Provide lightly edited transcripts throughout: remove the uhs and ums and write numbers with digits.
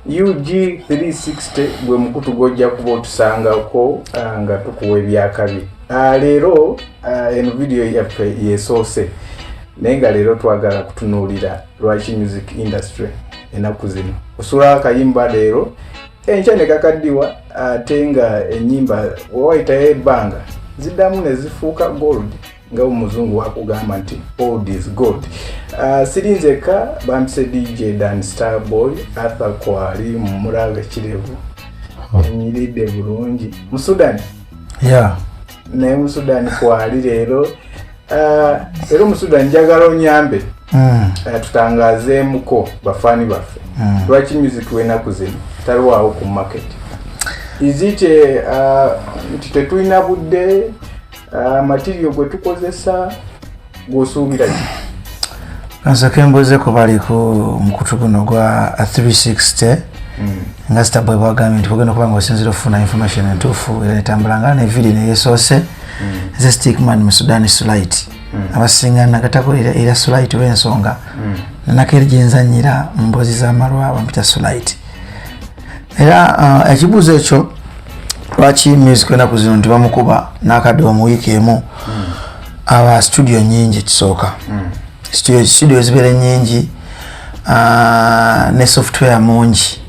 UG360 gwe mukutu gojja kuba otusangako nga tukuwa ebyakabi. Leero eno video yaffe yesoose naye nga leero twagala kutunuulira lwaki music industry ennaku zino. Osula akayimba leero enkya ne kakaddiwa ate nga ennyimba wewayitayo ebbanga ziddamu ne zifuuka gold nga omuzungu wakugamba nti old is gold. Sirinzeka bampise DJ Dan Starboy Arthur Kwali Mumurave Kirevu enyiridde bulungi mu Sudan. Naye mu Sudan Kwali leero mu Sudan njagala onyambe tutangazeemuko bafaani baffe lwaki music w'ennaku zino talwawo ku market. Izite nti tetulina budde material gwe tukozesa gwosuubira ki? Kansooke mbuuze ku bali ku mukutu guno gwa 360 nga Starboy bwagambye nti bugenda okuba nga osinzira okufuna information entuufu era netambulanga ne video neyesoose ze Stickman mu Sudan Sulite abasinga nagatako era Sulite w'ensonga nanakeri gyenzanyira mu mboozi z'amalwa bampita Sulite. Era ekibuuzo ekyo lwaki music ennaku zino nti bamukuba n'akaddiwa mu wiiki emu aba studio nyingi ekisooka studio zibeera nyingi ne software mungi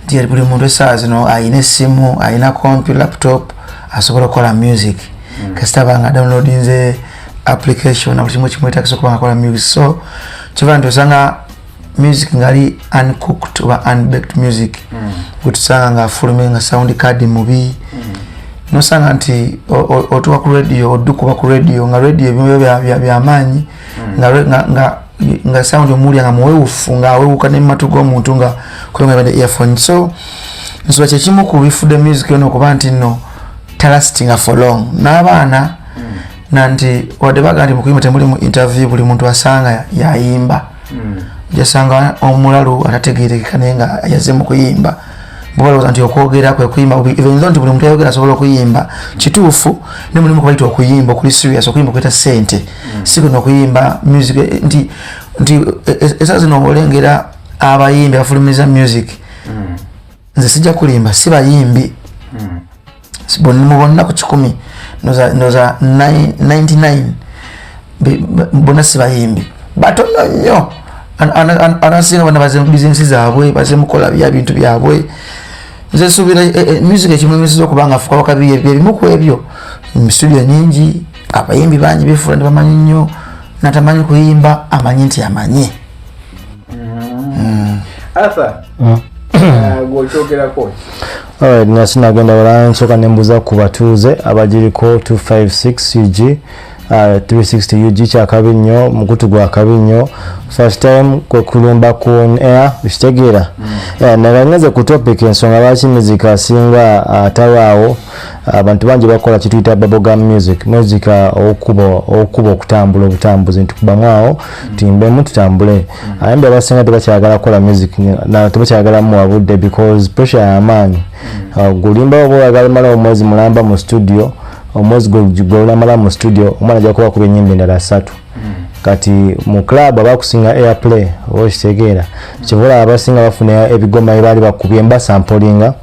nti buli muntu essaawa zino ayina essimu ayina computer laptop asobola okukola music kasita banga downloadinze application na buli kimu kimwetagisa okuba nga akola music. So kiva nti osanga music ngali uncooked oba unbaked music gutusanga nga afulumye nga sound card mubi nosanga nti otuwa ku radio odukuba ku radio nga radio ebyo byamaanyi nga sound omulya nga muwewufu nga awewuka n'ematu g'omuntu nga kulonga bade earphone. So nsoba kyekimu ku bifudde music yono okuba nti nno talastinga for long n'abaana nanti wadde baga nti mukuyimba temuli mu interview buli muntu asanga yayimba jasanga omulalu atategeerekeka naye nga yazze mu kuyimba bwalowooza nti okwogera kwe kuyimba even though nti buli muntu ayogera asobola okuyimba kituufu ne mulimu kubayita okuyimba okuli serious okuyimba okweta ssente si kuno okuyimba music nti esa zino olengera abayimbi abafulumiza music nze sijja kulimba si bayimbi bonna ku 100 noza 99 bonna si bayimbi batono nnyo anasinga bana baze business zaabwe baze mukola bya bintu byabwe. Nze subira music ekimulumisiza okubanga afuka wakabiye ebimu ku ebyo mu studio nyingi abayimbi bangi befula ndi bamanyi nnyo natamanyi kuyimba amanyi nti amanyi. Arthur gwokyogera koki? Nasinagenda balansoka nembuza ku batuuze abagiriko 256 UG 360 UG kyakabi nnyo mukutu gwa kabi nnyo first time kwe kulumba ku air bishitegeera naganyaze ku topic ensonga lwaki music asinga atalwawo abantu bangi bakola kituyita bubblegum music okuba okutambula obutambuzi ntukubamwawo timbemu tutambule ayambe abasinga tebakyagala kukola music na tebakyagala muwabudde because pressure y'amaanyi gulimba oba oyagala mala omwezi mulamba mu studio omwezi gw'olamala mu studio omwana ajja kuba kuba ennyimba endala 3 kati mu club abakusinga airplay okitegeera kivula abasinga bafuna ebigoma ebaali bakubye mbasampolinga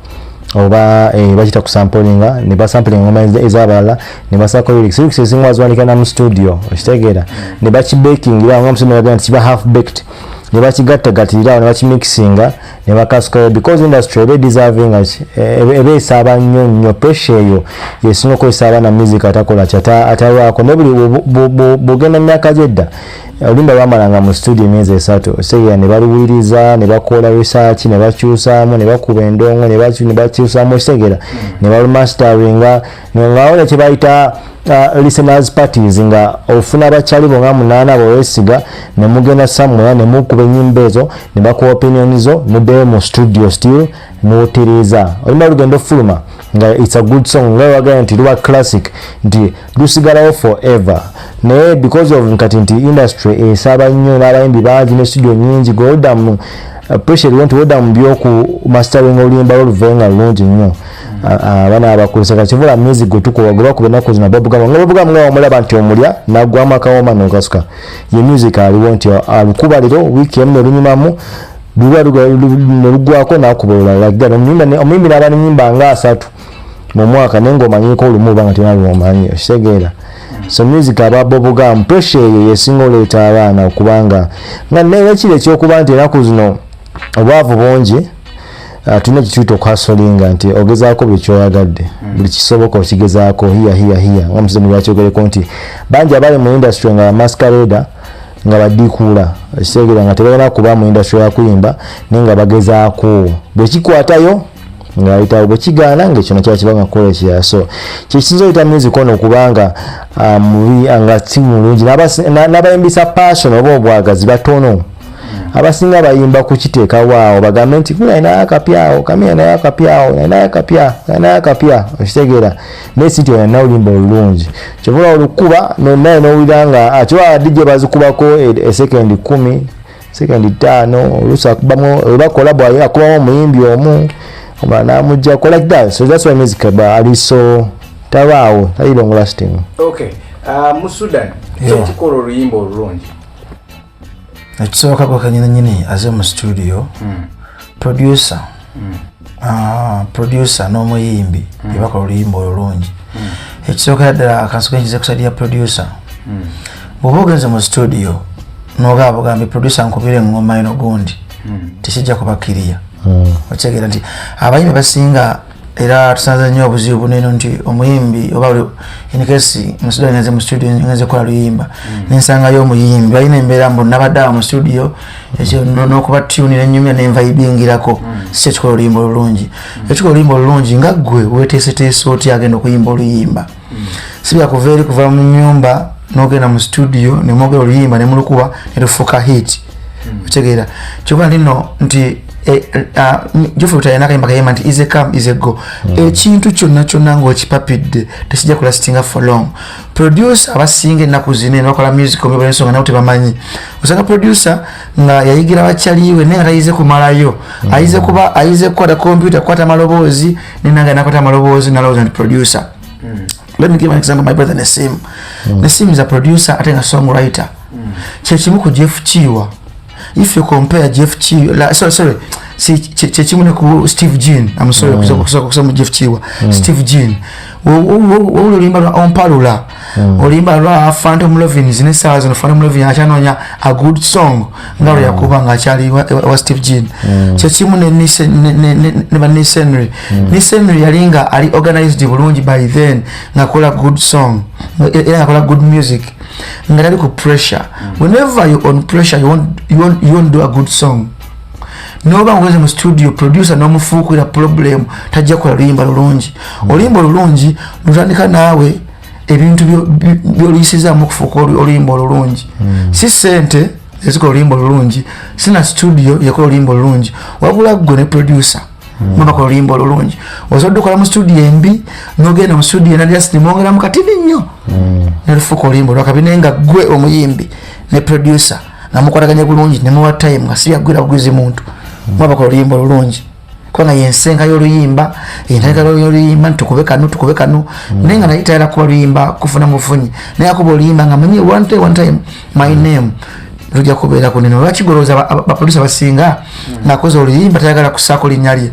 oba bakita kusampolinga ne basampolinga ngoma ez'abalala ne basako lyrics ezimu baziwanika mu studio okitegeera ne bakibaking era nga omusomesa yagamba nti kiba half baked ne bakigattagatirira ne bakimixinga ne bakasukayo because industry ebe deserving ebe esaba nnyo pressure eyo yesinga okukozesa abaana music atakola atalwako ne buli bugenda myaka gyedda olimba bamalanga mu studio emyezi 3 osegeera ne baluwuliriza ne bakola research ne bakyusaamu ne bakuba endongo ne bakyusaamu osegeera ne balumasteringa ngaawona kye bayita listeners parties nga ofuna abakyali bo nga 8 bowesiga ne mugenda somewhere ne mukuba ennyimba ezo ne bakuwa opinion zo muddeyo mu studio still n'otiriza olima lugendo fuluma nga it's a good song nga wagamba nti luba classic nti lusigalawo forever naye because of nkati nti industry esaba nnyo n'abayimbi bangi ne studio nyingi goldamu pressure went woda mu byoku mastering olimba oluvenga lungi nnyo abana abakulisaka kivula music gotuko bakubena kuzina babuga nga omulaba nti omulya nagwa amakaoma n'okasuka ye music aliwo nti alukuba lero wiki emu olunyumamu lugwako nakubola like that omuyimbi n'aba n'ennyimba nga 3 mu mwaka naye ng'omanyiko olumu oba nga tenaluomanyi okitegeera. So music ababobugamu pressure eyo yesinga oleeta abaana okubanga nga nekiri ekyokuba nti ennaku zino obwavu bungi tulina ekituyita okuhasolinga nti ogezaako buli kyoyagadde buli kisoboka okigezaako hiya nga museze mulwakyogereko nti bangi abali mu industry nga bamaskareda nga badikuula ekitegeera nga tebalina kuba mu industry yakuyimba naye nga bagezaako bwekikwatayo nga ayitawo bwekigaana ngaekyo kyakiba nga kukola ekirala. So kyekisinza oyita music ono okubanga mubi nga si mulungi n'abayimbisa passion oba obwagazi batono abasinga bayimba kukiteekawo awo bagambe nti nayo akapyawo kamira nayo akapya okitegeera naye si nti olina oluyimba olulungi kyovula olukuba naye n'owulira nga kiba DJ bazikubako esekendi 10 sekendi 5 oluusi akubamu ebakola bwakubamu omuyimbi omu omulala n'amuggyako like that. So that's why music ali so tabaawo tali long lasting. Okay, mu Sudan kyekikola oluyimba olulungi ekisooka gwe kanyini aze mu studio producer n'omuyimbi ebakola oluyimba olulungi. Ekisooka ddala akansoka nkize kusaidia producer bw'oba ogenze mu studio n'ogambye producer nkubire engoma eno gundi tekijja kubakkiriya okitegeera nti abayimbi basinga era tusanze nnyo obuzibu bunene nti omuyimbi oba in case mu studio ngenze mu studio ngenze kola luyimba nensangayo omuyimbi balina embeera mbu nabadde awo mu studio ekyo n'okuba tune n'ennyumya n'envibingirako si ekikola oluyimba olulungi. Ekikola oluyimba olulungi nga ggwe weeteeseteese oti agenda okuyimba oluyimba si byakuva eri kuva mu nnyumba n'ogenda mu studio ne mwogera oluyimba ne mulukuba ne lufuuka hit okitegeera kyokuba nino nti Geoffrey Tayana kayimba kayima nti is a come is a go ekintu kyonna ng'okipapidde tekijja kulastinga for long. Producer abasinga ennaku zino bakola music omwe bwensonga nabo tebamanyi osanga producer nga yayigira bakyaliwe naye atayize kumalayo ayize kukwata computer kukwata amaloboozi nenanga nakwata amaloboozi nalowooza nti producer. Let me give an example. My brother Nesim is a producer ate nga songwriter kyekimu ku Jeff Chiwa. If you compare Jeff Chiwa, sorry, chechimune ku Steve Jean. I'm sorry, kusoma Jeff Chiwa. Steve Jean. Olimba lwa Ompalula. Olimba lwa Phantom Lovin zine sawa zino Phantom Lovin achanonya a good song. Ngalo yakuba nga achali wa Steve Jean. Chechimune Nisenry. Nisenry yalinga ali organized bulungi by then ngakola good song. Ngakola good music. Ngali ku pressure. Whenever you on pressure you won't do a good song. Noba ngweze mu studio producer no mufuku ila problem tajja kola luyimba lulungi. Oluyimba lulungi lutandika nawe ebintu byolisiza mu kufuka oluyimba lulungi. Si sente ezikola oluyimba lulungi, sina studio yakola oluyimba lulungi. Wabula gwe ne producer mama kola oluyimba lulungi. Ozoddukola mu studio embi nogenda mu studio na just nimongera mu kativi nnyo. Ne lufuka oluyimba lwakabinenga gwe omuyimbi ne producer namukwataganya bulungi ne muwa time nga si yagwira bugwizi muntu. Mwaba kola oluyimba lulungi kona yensenga y'oluyimba entandika y'oluyimba tukube kanu nenga nayitayira kuba oluyimba kufuna mufunyi naye akuba oluyimba nga manyi one time my name lujja kubeera kunene olwakigolooza baproducer basinga ng'akoze oluyimba tayagala kusaako linnya lye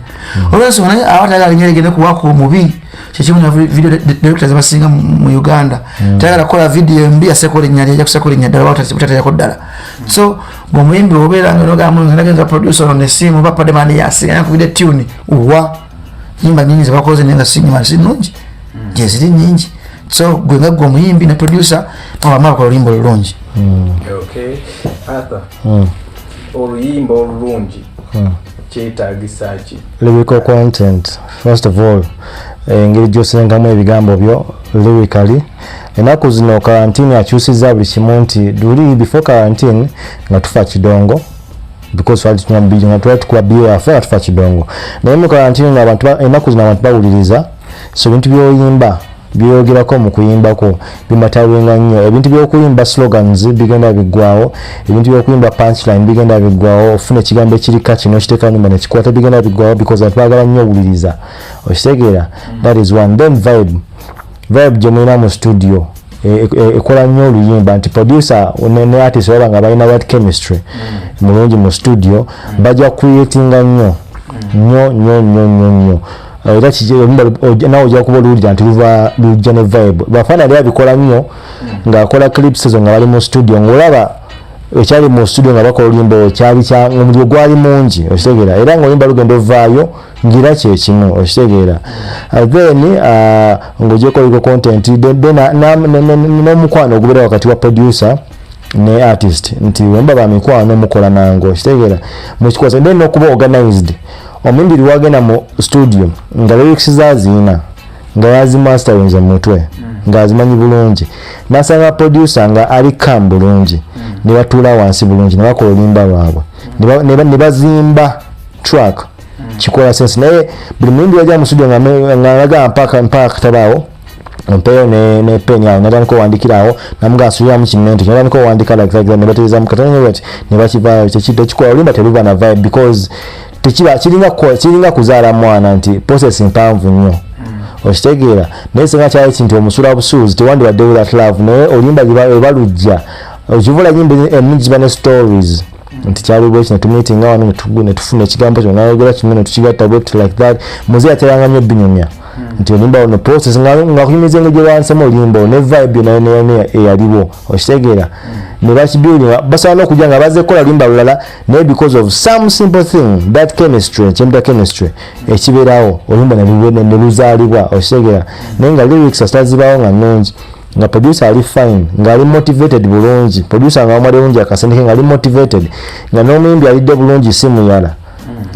olwensonga naye awatayagala linnya lye gende kuwaako omubi kyekimu na video directors basinga mu Uganda tayagala kukola video embi aseeko linnya lye ajja kusaako linnya ddala butatayako ddala. So bw'omuyimbi obeera nga nogamu nagenza producer on esimu oba pademani yasinga nakubidde tune uwa nyimba nyingi zebakoze naye nga sinyima si nnungi gye ziri nnyingi. So gwe nga gwe omuyimbi ne producer mwaba bakola oluyimba olulungi. Okay, Arthur. Oluyimba olulungi kyetaagisa ki? Lyrical content first of all. Engeri gy'osengamu ebigambo byo lyrically. Ennaku zino karantini akyusizza buli kimu nti duli before karantini nga tufa kidongo because twali tunywa bbiri nga twali tukuba bbiri yaffe nga tufa kidongo naye mu karantini ennaku zino abantu bawuliriza so ebintu by'oyimba byogerako mu kuyimbako bimatawenga nnyo ebintu by'okuyimba slogans bigenda biggwawo ebintu by'okuyimba punchline bigenda biggwawo ofuna ekigambo ekirika kino kiteeka nyumba nekikwata bigenda biggwawo because abantu baagala nnyo owuliriza okitegeera that is one. Then vibe gye mulina mu studio ekola nnyo oluyimba nti producer ne artist baba nga balina right chemistry mulungi mu studio bajja creatinga nnyo era nawe ojja kuba oluwulira nti lujja ne vibe bafana lya bikola nnyo ng'akola clips ezo nga bali mu studio ng'olaba ekyali mu studio nga bakola oluyimba kyali omuliro gwali mungi okitegeera era ng'oluyimba lugenda ovaayo ngira kyekimu okitegeera then ng'ogyeko oliko content n'omukwano ogubeera wakati wa producer ne artist nti wemba bamikwano mukola nange okitegeera mukikoza then n'okuba organized omumbiri wagenda mu studio nga lyrics zaziina nga yazimastering mu mutwe nga azimanyi bulungi nasanga producer nga ali calm bulungi ne batuula wansi bulungi ne bakola oluyimba lwabwe ne bazimba track kikola sense naye buli mumbiri wajja mu studio nga alaga mpaka katabaawo mpeyo ne peni awo natandika owandikirawo namuga asuuliramu kimento natandika owandika like that ne batereeza mu katanya bati ne bakivaayo tekikola oluyimba teluba na vibe because kiringa kuzaala mwana nti process mpanvu nnyo okitegeera naye singa kyali kinti omusula busuuzi tewandibadde with that love naye oluyimba ebalujja okivula nyimba ennungi ziba ne stories nti kyali bweki netumitinga wano netufuna ekigambo kyo nayogera kimu netukigatta bwekit like that muzeeyi ateranga nnyo binyumya nti oluyimba ono process nga kuyimiza engeri gyewansemu oluyimba ne vibe nayo eyaliwo okitegeera ne bakibuildinga basobola n'okujja nga bazze kukola oluyimba lulala naye because of some simple thing that chemistry kyemita chemistry ekibeerawo oluyimba ne luzaalibwa okitegeera naye nga lyrics asitazibaawo nga nnungi nga producer ali fine nga ali motivated bulungi producer nga amwali bulungi akasendeke nga ali motivated nga n'omuyimbi alidde bulungi si muyala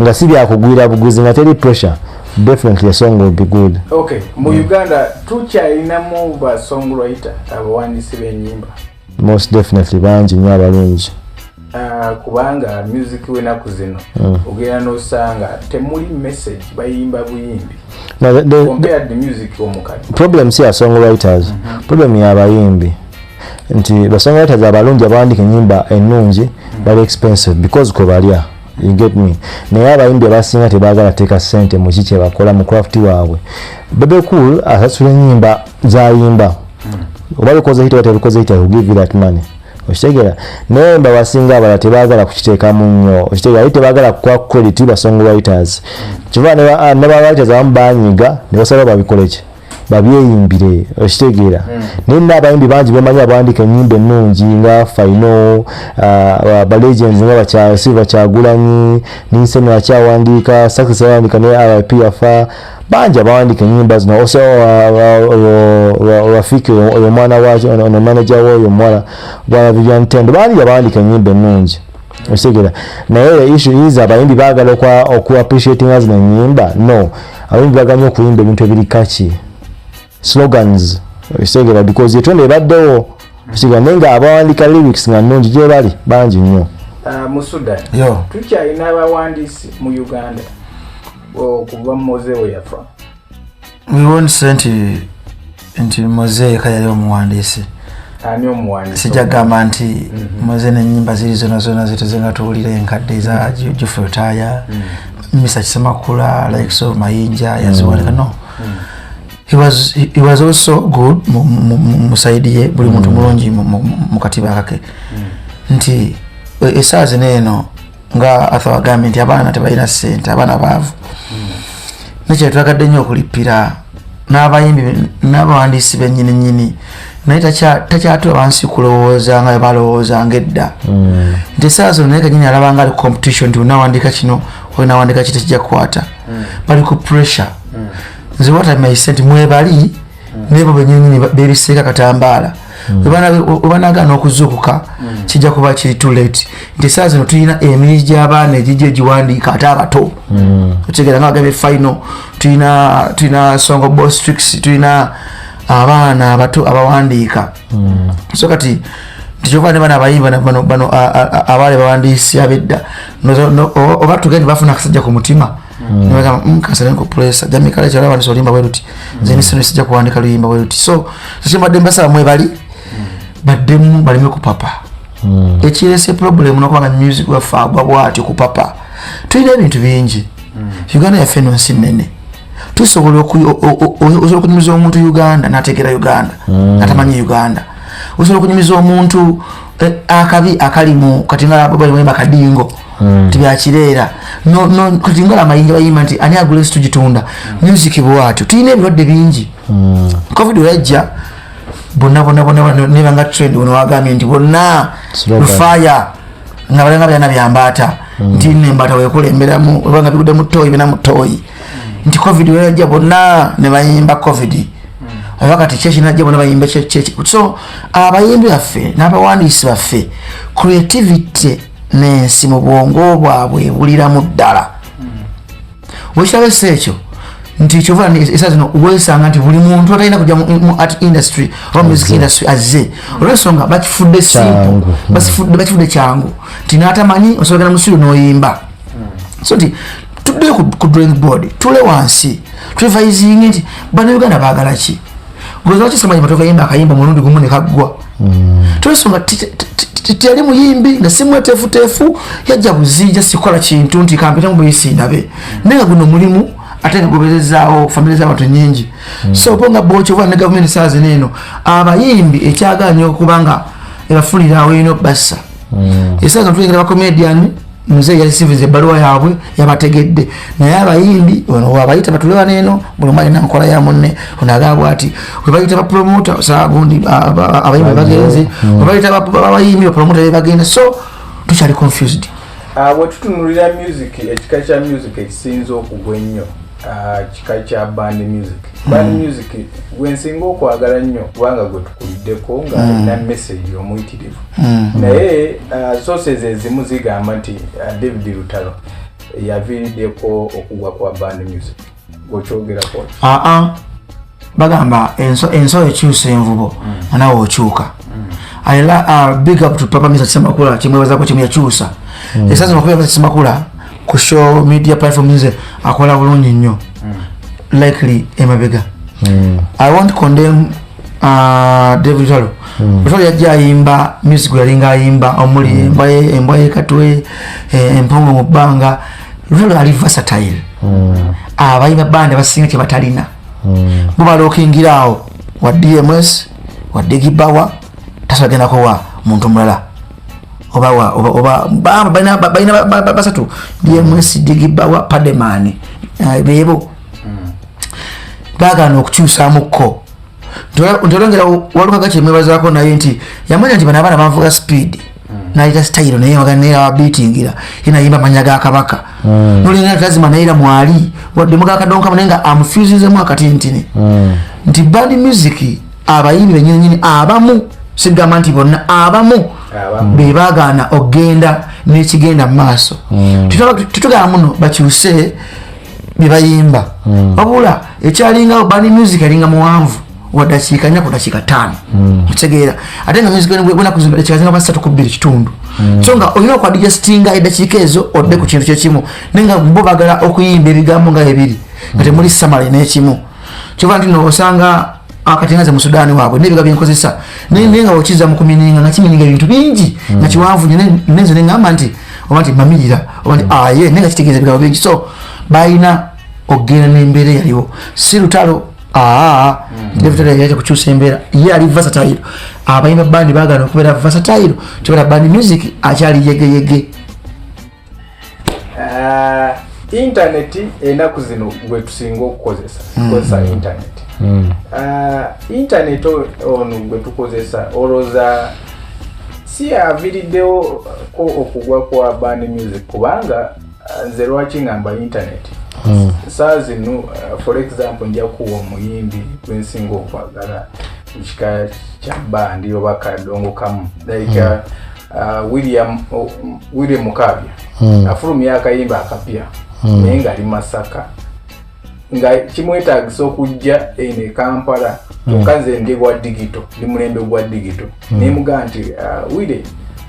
nga si byakugwira buguzi nga teri pressure definitely a song will be good. Okay, mu Uganda tukyalinamu ba songwriter abawandiisi b'ennyimba? Most definitely bangi nnyo abalungi. Kubanga music w'ennaku zino ogenda n'osanga temuli message bayimba buyimbi. Compared the music omukadde. Problem si ya songwriters. Problem ya abayimbi. Nti ba songwriters abalungi abawandika ennyimba ennungi bali expensive because ko balya. You get me? Naye abayimbi abasinga tebaagala teeka ssente mu kiki bakola mu craft waabwe. Bebe Cool asasula ennyimba z'ayimba. Oba bikoze hit wabikoze hit will give you that money. Okitegeera naye basinga abala tebaagala kukiteekamu nnyo okitegeera ate tebaagala kukuwa credit ba songwriters kiva ne ba writers abamu banyiga ne basaba babikole ki babyeyimbire okitegeera naye n'abayimbi bangi bemanyi abawandika ennyimba ennungi nga Faino ba legends nga Silver Kyagulanyi Ninsemi akyawandiika Success awandika ne RIP afa bangi abawandika ennyimba zino ose Rafiki oyo mwana wakyo ono manager w'oyo omuwala bwana Vivian Tendo bangi abawandika ennyimba ennungi okitegeera naye issue is abayimbi baagala oku appreciating zino ennyimba no abayimbi baganya okuyimba ebintu ebiri kaki slogans okitegeera because etonde ebaddewo okitegeera naye nga abawandika lyrics nga nnungi gye bali bangi nnyo. Mu Sudan tukyalina abawandiisi mu Uganda okuva Moseo yafa. We won't say nti Moseo yali omuwandiisi. Ani omuwandiisi? Sijagamba nti Moseo n'ennyimba ziri zonna zitezenga tuwulira enkadde za Geoffrey Otaaya Mr. Kisemakula likes of Mayinja yaziwandika no. He was also good musaidie buli muntu mulungi mu katiba kake nti esaazi neeno nga Arthur agambye nti abaana tebalina ssente abaana baavu nekyo twagadde nnyo okulipira n'abayimbi n'abawandiisi bennyini naye takyatula wansi kulowooza nga balowooza ng'edda nti esaazi naye kanyini alabanga ali competition nti unawandika kino olinawandika kiti kijja kukwata bali ku pressure nze what I may say nti mwebali nebo bennyini bebiseeka katambaala webanagana okuzuukuka kijja kuba kiri too late nti esaawa zino tulina emiri gy'abaana egijja egiwandiika ate abato otegeera nga bagambye Final tulina Songo Boss Tricks tulina abaana abato abawandiika so kati tikyova ne bana abayimba bano abaali bawandiisi ab'edda oba tugende bafuna akasajja ku mutima nebagamba kasale nko pressa jamikala kyala wandisa olimba bweruti nze sino sijja kuwandika luyimba bweruti so simbadde mbasaba mwebali baddemu balime ku papa ekirese problem nokubanga music wafaagwa bwatyo ku papa tulina ebintu bingi Uganda yaffe no nsi nnene tusobola okunyumiza omuntu Uganda n'ateekera Uganda n'atamanyi Uganda. Osobola okunyumiza omuntu akabi akalimu kati nga bali bakadingo tibyakireera no kati nga amayinja bayimba nti ani agula situgitunda music bwatyo tulina ebirwadde bingi. Covid yajja bonna nebanga trend ono wagambye nti bonna fire nga balanga byana byambata nti nembata wekulemberamu obanga bigude mutoyi bina mutoyi nti Covid yajja bonna ne bayimba Covid abakati chechi najja bonna bayimba chechi. So abayimbi baffe n'abawandiisi baffe creativity n'ensi mu bwongo bwabwe buliramu ddala. Wekirabe sekyo nti kyova esazino wesanga nti buli muntu atalina kujja mu art industry or music industry azze olwensonga bakifudde simple bakifudde kyangu nti n'atamanyi osobola mu studio n'oyimba. So nti tudde ku drawing board tule wansi tulivayizingi nti bano Uganda baagala ki goza kisomanyi matoka yimba akayimba mulundi gumu ne kaggwa. Tulesonga tiyali muyimbi nga simwetefutefu yajja buzija sikola kintu nti kampita mu bisindabe nenga guno mulimu ate ngobezezaawo family z'abantu nyingi. So bonga bocho va ne government sazi neno abayimbi ekyaganya okubanga ebafunirawo ino bassa esaza tulingira ba comedian muze yali sivize baluwa yaabwe yabategedde naye abayimbi ono wabayita batulewa neno buli mwali nankola ya munne onagabwa ati webayita ba promoter sagundi abayimbi bagenze webayita abayimbi ba promoter bagenda. So tuchali confused. Wetutunulira music ekika kya music ekisinza okugwa ennyo kika kya band music. Band music gwensinga okwagala nnyo kubanga gwe tukuliddeko nga alina message omuyitirivu. Naye sources ezimu zigamba nti David Lutalo yaviiriddeko okugwa kwa band music. Okyogerako bagamba enso ekyusa envubo anawe okyuka. Big up to Papa Mr. Semakula kimwebaza ko kimya kyusa. Esaza makuba Semakula ku show media platforms akola bulungi nnyo. Likely emabega. I want to condemn David Lutalo. Lutalo yajja ayimba music yalinga ayimba omuli embaye katwe empongo mu bbanga. Lutalo ali versatile. Abayimba band basinga kye batalina. Mubalokingirawo wa DMS wa Digibawa tasagenda ko muntu mulala oba baina basatu DMS Digibawa Pademani bebo bagano okukyusa mukko ndolongera waluka gache mwebazaako naye nti yamanya nti bana bavuga speed na ita style naye waganera beatingira inayimba manyaga akabaka nolinga lazima naira mwali wadde mugaka donka munenga amfuzize mu akati ntini nti band music abayimbi benyini abamu sigamba nti bonna abamu bebagana ogenda n'ekigenda mu maaso tutugala muno bakyuse bibayimba wabula ekyalinga band music alinga muwanvu wadakiika 4 ku dakiika 5 mutegeera ate nga music gwena kuzimba dakiika 3 kitundu so nga olina okwadijastinga edakiika ezo odde ku kintu kyekimu nenga bo bagala okuyimba ebigambo nga ebiri nga temuli samale n'ekimu kyova nti osanga akatengaze mu Sudani waabwe nebiga byenkozesa nenga okiza mu kumininga nga kimininga ebintu bingi nga kiwanvu nenzo nengamba nti obanti mamirira obanti aye nenga kitegeeza ebigambo bingi so bayina ogenda n'embeera yaliwo si Lutalo David yaje kukyusa embeera ye ali versatile abayimba bandi bagana okubeera versatile kibera band music akyali yegeyege. Internet enaku zino gwe tusinga okukozesa internet. Internet ono gwe tukozesa oloza si aviriddewo ko okugwa kwa band music kubanga nze lwaki ngamba internet saa zino for example nja kuwa omuyimbi gwensinga okwagala kika kya bandi oba kadongo kamu like William Mukabya afulumya akayimba akapya naye nga ali Masaka nga kimwetaagisa okujja ene Kampala tukaze ndi gwa digital ndi mulembe gwa digital nemuga nti wile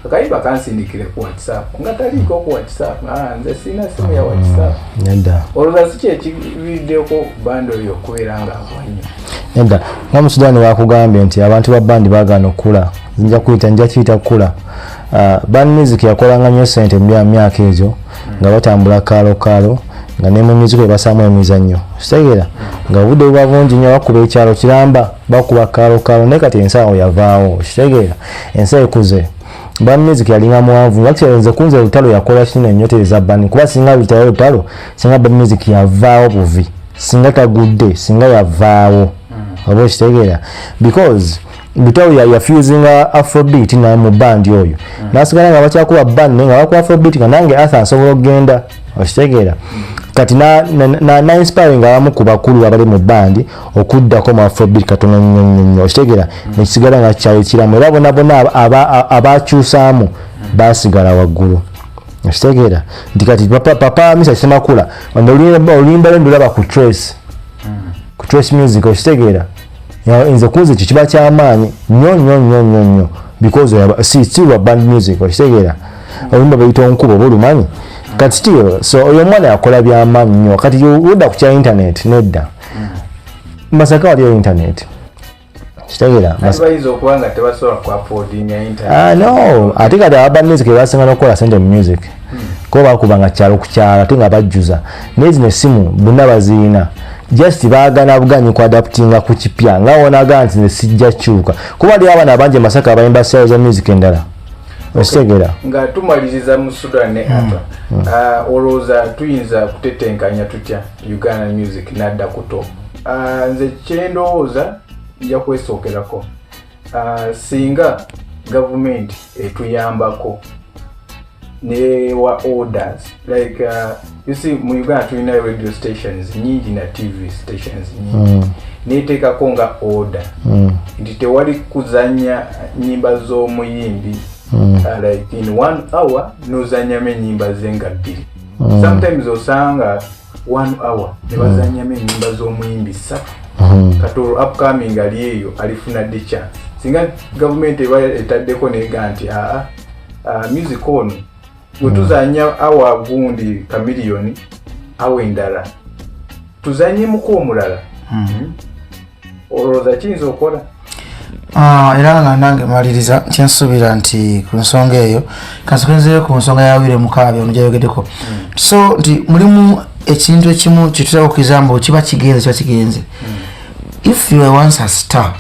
akayimba kansindikire ku WhatsApp nga taliko ku WhatsApp nze sina simu ya WhatsApp nenda oloza si ekividdeko bando yo kubeera nga abwanyo nenda nga mu Sudani bakugambye nti abantu ba bandi bagana okula nja kiyita kula band music yakolanga nnyo sente mu myaka ezo nga batambula kalo nga ne mu music basamu emizannyo kitegera nga budde bwabungi nnyo bakuba ekyalo kiramba bakuba kalo ne kati ensawo yavaawo kitegera ensawo ekuze ba music yalinga muwanvu actually nze kunze lutalo yakola kino enyotereza bani kuba singa lutalo singa ba music yavaawo buvi singa kagudde singa yavaawo abo kitegera because Bitawo ya fusing Afrobeat na mu band yoyo nasigala nga bakyakuba band nga bakuba Afrobeat nga nange Arthur asobola okugenda okitegera kati na inspiring abamu ku bakulu abali mu band okuddako mu Afrobeat katono nnyo okitegera nekisigala nga kyayikiramu era bonna abakyusaamu basigala waggulu okitegera nti kati papa Mr. Semakula olimba lendulaba ku Trace music okitegera nze kunze kiba kyamaanyi nnyo because still band music okitegera olumba bayita onkubo bolumanyi kati still so oyo mwana yakola byamaanyi nnyo kati udda ku kya internet nedda Masaka waliyo internet kitegera bayinza okuba nga tebasobola ku affording internet no ate kati aba music basinga n'okukola sente mu music ko bakubanga kyalo ku kyalo ate nga bajjuza n'ezino essimu bonna baziina just baagana buganyi ku adaptinga ku kipya nga wonaga nti ne sijja kyuka kuba ali abana abanje Masaka abayimba sales za music endala okitegera nga tumaliriza mu Sudan ne ata olowooza tuyinza kutetenkanya tutya Uganda music nadda ku top nze kyendowooza nja kwesookerako singa government etuyambako ne wa orders like you see mu Uganda tulina radio stations nyingi na TV stations nyingi neteekako nga order nti tewali kuzanya nyimba z'omuyimbi like in 1 hour nozanyamu ennyimba ze nga 2 sometimes osanga 1 hour ne bazanyamu ennyimba z'omuyimbi 3 katolo upcoming ali eyo alifuna dde chance singa government eba etaddeko neega nti music ono wetuzanya awa gundi kamiliyoni awa endala tuzanyemuko omulala olowooza kiyinza okukola era nga nange maliriza kyensuubira nti ku nsonga eyo kansokenzeyo ku nsonga yawire mukaabi ono gyayogeddeko so nti mulimu ekintu ekimu kitutera okukizambo kiba kigenze if you were once a star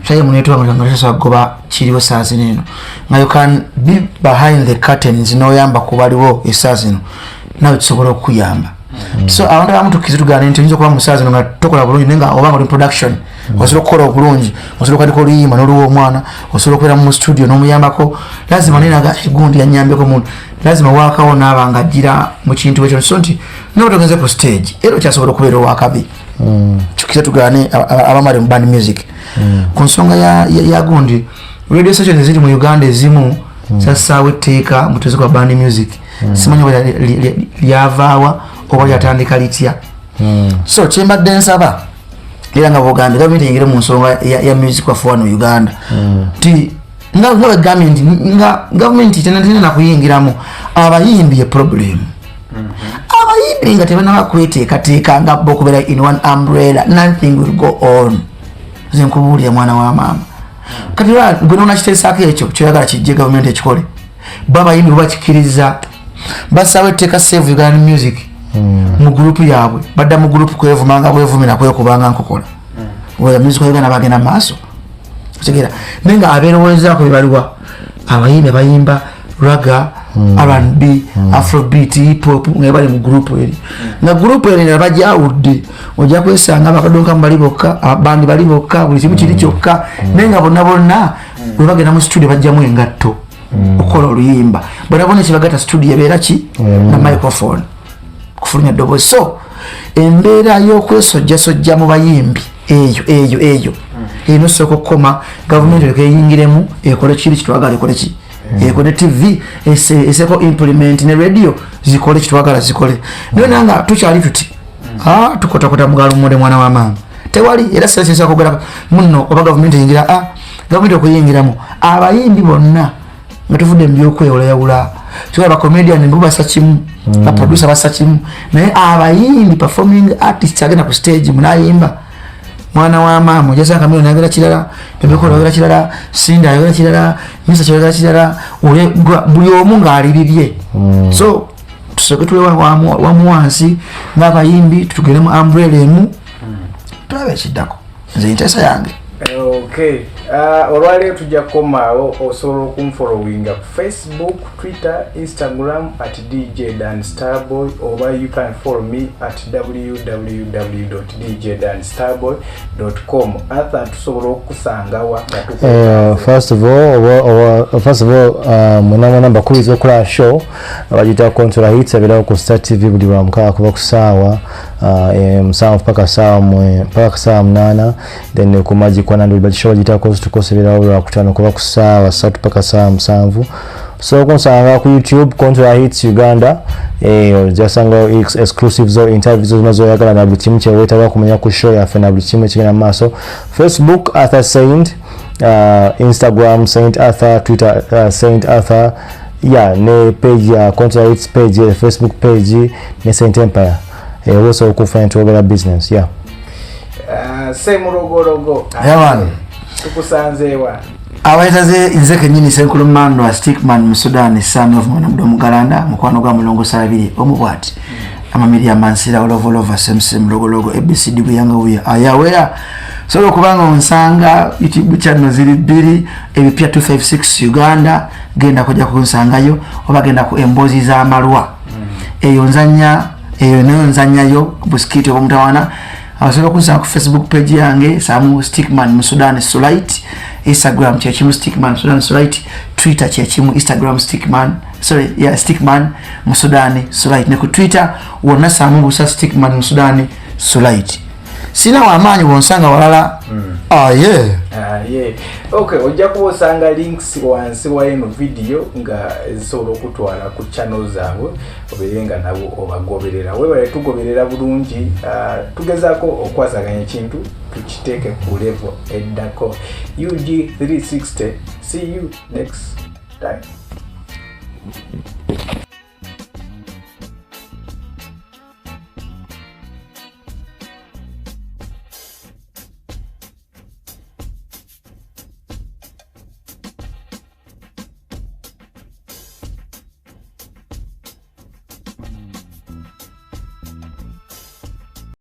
chaye munetuwa nga goba kiriwo saa zino nga you can be behind the curtains noyamba kubaliwo esaa zino nawe kisobola okuyamba so abantu abamu tukizitugana nti oyinza okuba mu saa zino nga tokola bulungi nenga obanga oli production osobola okukola obulungi osobola okadiko oluyimba n'oluwa omwana osobola okubeera mu studio n'omuyambako lazima nenaga egundi yanyambeko muntu lazima waakawo naabanga ajjira mu kintu ekyo so nti noba togenze ku stage era okyasobola okubeera owakabi tukiza tugane abamali mu band music ku nsonga ya gundi radio stations ziri mu Uganda ezimu sasaawe etteeka mutuzi kwa band music simanyi oba lyavaawa oba lyatandika litya so kyembadde nsaba era nga buganda gavumenti eyingire mu nsonga ya music wafe wano Uganda ti nga gavumenti tenatena kuyingiramu abayimbi ye problem abayimbi nga tebanaba kweteekateeka nga bo okubeera in one umbrella nothing will go on nze nkubuulira mwana wa maama kati gwe noona kiteesaako ekyo kyoyagala kijje gavumenti ekikole bo abayimbi bakikkiriza basaba etteeka save Uganda music mu gurupu yaabwe badda mu gurupu kwevumanga bwevumira kwekubanga nkukola oya music wa Uganda bagenda maaso kitegeera naye nga abeerowolezaako bebaliwa abayimbi bayimba raga R&B Afrobeat hip hop nga bali mu gurupu eri nga gurupu eri nga bajawudde ojja kwesanga bakadonka bali bokka abandi bali bokka buli kimu kiri kyokka naye nga bonna bwe bagenda mu studio bajjamu engatto okukola oluyimba bonna kyebagata studio ebeera ki na microphone kufulumya ddoboozi so embeera y'okwesojjasojja mu bayimbi eyo eno sooka okukoma gavumenti oleka eyingiremu ekole kiri kitwagala ekole ki ekole TV eseko implement ne radio zikole kitwagala zikole naye nanga tukyali tuti tukotakota mugalo mwode mwana wa maama tewali era sasa kugala muno oba gavumenti eyingira gavumenti okuyingiramu abayimbi bonna nga tuvudde mbyokwewolayawula tuba comedian mbuba sachimu ba producer basachimu naye abayimbi performing artists agenda ku stage munayimba mwana wa maama ojasa kamera nagala kirala bebeko nagala kirala sinda nagala kirala misa kirala kirala buli omu nga alibibye so tusoke tuwe wa muwansi n'abayimbi tutugeremu umbrella emu tulabe ekiddako nze ntesa yange. Okay. Olwaleero tujja kukomaawo osobola okumfollowinga ku Facebook, Twitter, Instagram at DJ Dan Starboy, oba you can follow me at www.djdanstarboy.com. Arthur tusobola okusangawa first of all muna mbakubiza okukola show bagita Control Hits ebera ku Star TV buli wa mukaaga kuva ku ssaawa musanvu paka ssaawa 8 then ku Magic 100 bagishow bagita tukosebera lwa kutano kuva ku ssaawa 3 paka ssaawa 7. So kunsanga ku YouTube Control Hits Uganda jasanga exclusives or interviews mazoyagala na buli kimu kyewetaba kumenya ku show yafe na buli kimu ekigenda maaso. Facebook Arthur Saint, Instagram Saint Arthur, Twitter Saint Arthur, ne page ya Control Hits page, Facebook page ne Saint Empire. Also kufanya tuogera business Semurogorogo yawan tukusanzeewa abaitaze inzeke nyini senkulu mando wa Stickman mu Sudan, son of Mwanamdo Mugalanda mukwano gwa mulongo sabiri omubwati amamiri amansira olova semsem logo ABCD buyanga uya ayawera solo kubanga onsanga YouTube channel ziri biri ebipya 256 Uganda genda kujja kunsangayo oba genda ku embozi za amalwa eyo nzanyayo buskiti obumutawana abasobola kunsanga ku Facebook page yange Samu Stickman mu Sudan Sulite, Instagram chechimu Stickman Sudan Sulite, Twitter chechimu Instagram Stickman mu Sudan Sulite, ne ku Twitter wonna Samu busa Stickman mu Sudan Sulite. Sina wamanyi wonsanga walala. Okay, ojja kubosanga links wansi wa eno video nga zisobola okutwala ku channel zaabwe oberenga nabo obagoberera. Wewe tugoberera bulungi tugezaako okwasaganya ekintu tukiteeke ku level eddako. UG 360. See you next time.